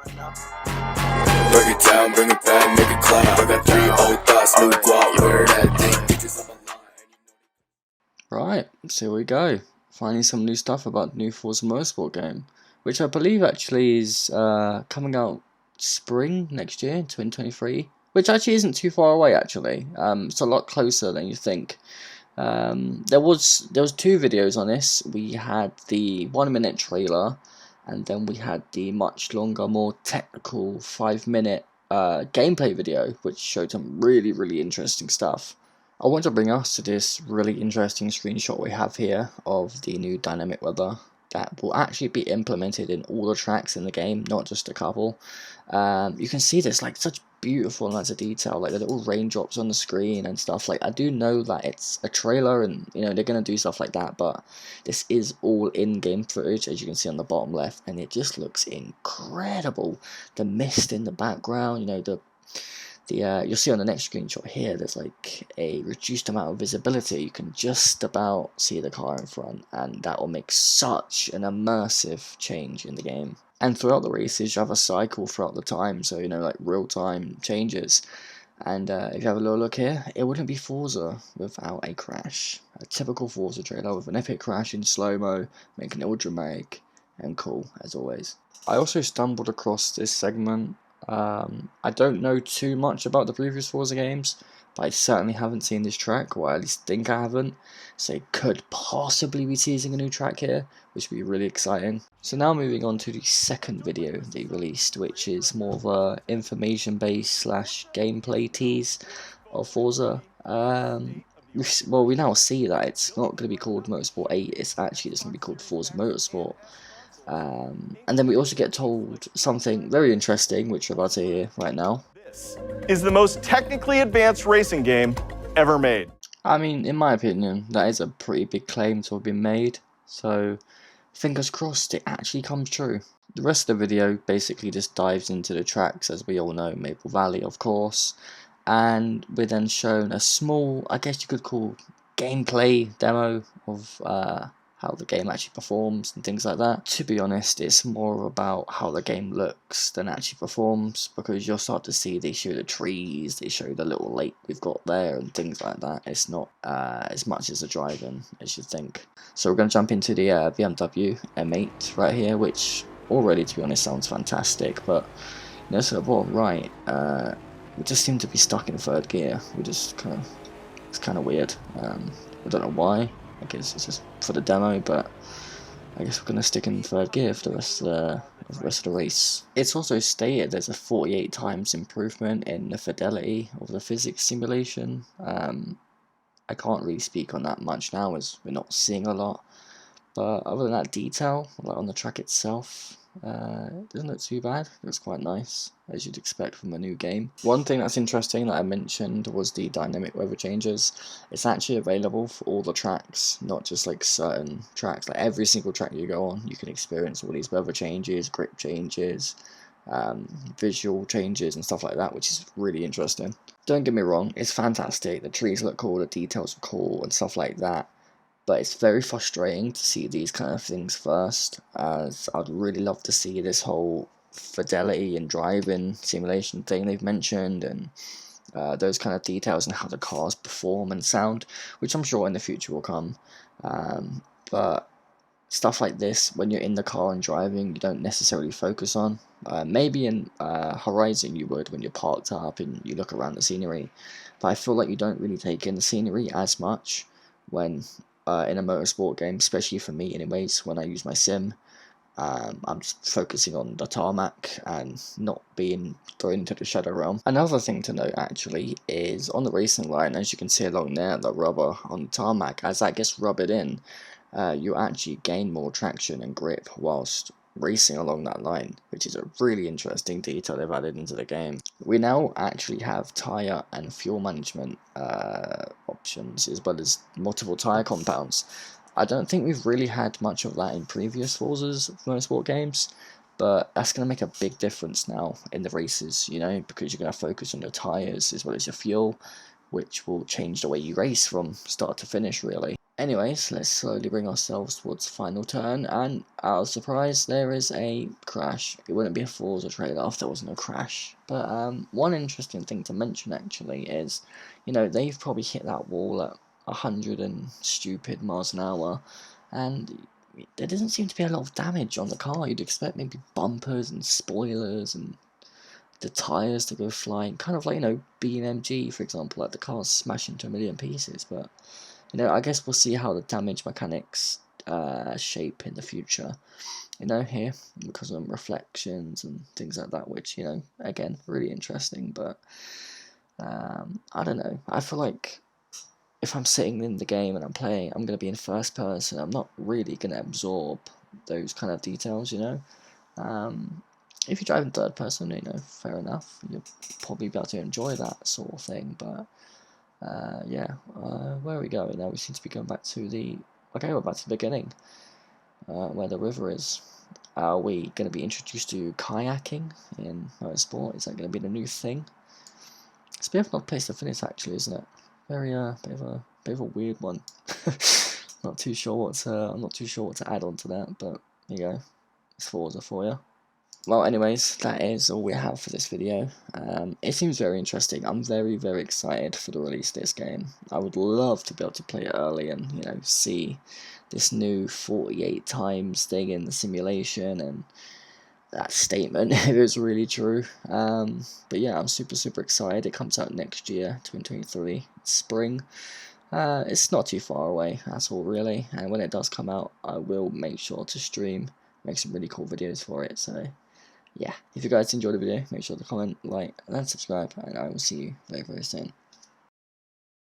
Break it down, bring it back, make it clap. I got 3 old thoughts, new guap, where that thing bitches on my line. Right, so here we go. Finding some new stuff about the new Forza motorsport game, which I believe actually is coming out spring next year, 2023, which actually isn't too far away actually. It's a lot closer than you think. There was 2 videos on this. We had the 1-minute trailer, and then we had the much longer, more technical 5-minute gameplay video, which showed some really interesting stuff. I want to bring us to this really interesting screenshot we have here of the new dynamic weather that will actually be implemented in all the tracks in the game, not just a couple. You can see there's like such beautiful amounts of detail, like the little raindrops on the screen and stuff. Like, I do know that it's a trailer and you know they're gonna do stuff like that, but this is all in-game footage, as you can see on the bottom left, and it just looks incredible. The mist in the background, you know, you'll see on the next screenshot here, there's like a reduced amount of visibility. You can just about see the car in front, and that will make such an immersive change in the game. And throughout the races, you have a cycle throughout the time, so you know, like real-time changes. And if you have a little look here, it wouldn't be Forza without a crash. A typical Forza trailer with an epic crash in slow-mo, making it all dramatic and cool, as always. I also stumbled across this segment. I don't know too much about the previous Forza games, but I certainly haven't seen this track, or at least think I haven't, so it could possibly be teasing a new track here, which would be really exciting. So now moving on to the second video they released, which is more of a information based slash gameplay tease of Forza. Well, we now see that it's not going to be called Motorsport 8, it's actually just going to be called Forza Motorsport. And then we also get told something very interesting, which we're about to hear right now. This is the most technically advanced racing game ever made. I mean, in my opinion, that is a pretty big claim to have been made, so fingers crossed it actually comes true. The rest of the video basically just dives into the tracks, as we all know, Maple Valley of course, and we're then shown a small, I guess you could call, gameplay demo of how the game actually performs and things like that. To be honest, it's more about how the game looks than actually performs, because you'll start to see they show the trees, they show the little lake we've got there and things like that. It's not as much as the driving as you think. So we're going to jump into the BMW M8 right here, which already, to be honest, sounds fantastic, but you know, so the bottom right, we just seem to be stuck in 3rd gear. It's kind of weird. I don't know why. I guess it's just for the demo, but I guess we're going to stick in 3rd gear for the rest of the race. It's also stated there's a 48 times improvement in the fidelity of the physics simulation. I can't really speak on that much now, as we're not seeing a lot, but other than that, detail, like on the track itself, doesn't look too bad. It looks quite nice, as you'd expect from a new game. One thing that's interesting that I mentioned was the dynamic weather changes. It's actually available for all the tracks, not just like certain tracks. Like every single track you go on, you can experience all these weather changes, grip changes, visual changes and stuff like that, which is really interesting. Don't get me wrong, it's fantastic. The trees look cool, the details are cool and stuff like that. But it's very frustrating to see these kind of things first, as I'd really love to see this whole fidelity and driving simulation thing they've mentioned, and those kind of details and how the cars perform and sound, which I'm sure in the future will come. But stuff like this, when you're in the car and driving, you don't necessarily focus on. Maybe in Horizon you would, when you're parked up and you look around the scenery, but I feel like you don't really take in the scenery as much when in a motorsport game, especially for me anyways, when I use my sim. I'm just focusing on the tarmac and not being thrown into the shadow realm. Another thing to note actually is on the racing line, as you can see along there, the rubber on the tarmac, as that gets rubbed in, you actually gain more traction and grip whilst racing along that line, which is a really interesting detail they've added into the game. We now actually have tyre and fuel management options, as well as multiple tyre compounds. I don't think we've really had much of that in previous Forza's motorsport games, but that's going to make a big difference now in the races, you know, because you're going to focus on your tyres as well as your fuel, which will change the way you race from start to finish, really. Anyways, let's slowly bring ourselves towards the final turn, and out of surprise, there is a crash. It wouldn't be a Forza trailer if there wasn't a crash. But one interesting thing to mention actually is, you know, they've probably hit that wall at 100 and stupid miles an hour, and there doesn't seem to be a lot of damage on the car. You'd expect maybe bumpers and spoilers and the tyres to go flying, kind of like, you know, BMG, for example, like the car's smashed into a million pieces, but you know, I guess we'll see how the damage mechanics shape in the future. You know, here, because of reflections and things like that, which, you know, again, really interesting. But I don't know. I feel like if I'm sitting in the game and I'm playing, I'm going to be in first person. I'm not really going to absorb those kind of details, you know. If you drive in third person, you know, fair enough. You'll probably be able to enjoy that sort of thing, but yeah, where are we going now? We seem to be going back to the... Okay, we're back to the beginning, where the river is. Are we going to be introduced to kayaking in motorsport? Is that going to be the new thing? It's a bit of an odd place to finish, actually, isn't it? Very, bit of a weird one. Not too sure what to, I'm not too sure what to add on to that, but there you go. It's Forza for you. Well, anyways, that is all we have for this video. It seems very interesting. I'm very, very excited for the release of this game. I would love to be able to play it early and, you know, see this new 48 times thing in the simulation, and that statement, if it was really true. But yeah, I'm super, super excited. It comes out next year, 2023, spring. It's not too far away at all, really. And when it does come out, I will make sure to stream, make some really cool videos for it. So yeah, if you guys enjoyed the video, make sure to comment, like, and subscribe, and I will see you very, very soon.